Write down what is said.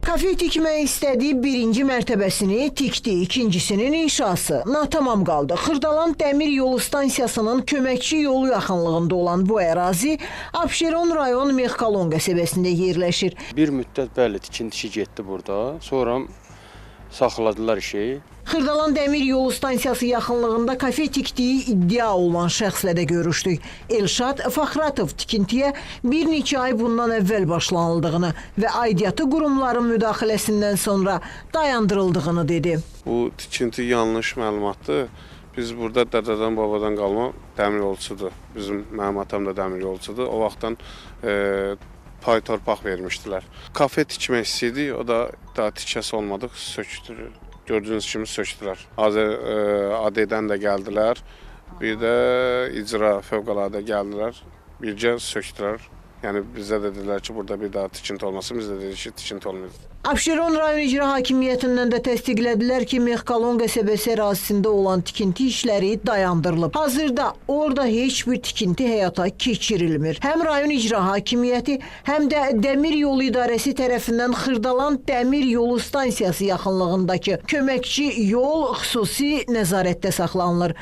Kafe tikmək istədiyi birinci mərtəbəsini tikdi, ikincisinin inşası natamam qaldı. Xırdalan dəmir yolu stansiyasının köməkçi yolu yaxınlığında olan bu ərazi Abşeron rayon Mexkalon qəsəbəsində yerləşir. Bir müddət bəli tikintisi getdi burada, sonra saxladılar işi. Xırdalan dəmir yolu stansiyası yaxınlığında kafe tikdiyi iddia olunan şəxslə də görüşdük. Elşad Faxratov tikintiyə bir neçə ay bundan əvvəl başlanıldığını və aidiyyatı qurumların müdaxiləsindən sonra dayandırıldığını dedi. Bu tikinti yanlış məlumatdır. Biz burada dədədən, babadan qalma dəmir yolçudur. Mənim atam da dəmir yolçudur. O vaxtdan pay torpaq vermişdilər. Kafe tikmək istəyirdik, o da daha tikəsi olmadıq, sökdürür. Gördüyünüz kimi sökdülər. AD'dən də gəldilər, bir də icra fövqəladə gəldilər, bircə sökdülər. Yəni bizə də dedilər ki, burada bir daha tikinti olmasın, biz də dedik ki, tikinti olmayacaq. Abşeron rayon icra hakimiyyətindən də təsdiqlədilər ki, Mexkalon qəsəbəsi ərazisində olan tikinti işləri dayandırılıb. Hazırda orada heç bir tikinti həyata keçirilmir. Həm rayon icra hakimiyyəti, həm də dəmir yolu idarəsi tərəfindən Xırdalan dəmir yolu stansiyası yaxınlığındakı köməkçi yol xüsusi nəzarətdə saxlanılır.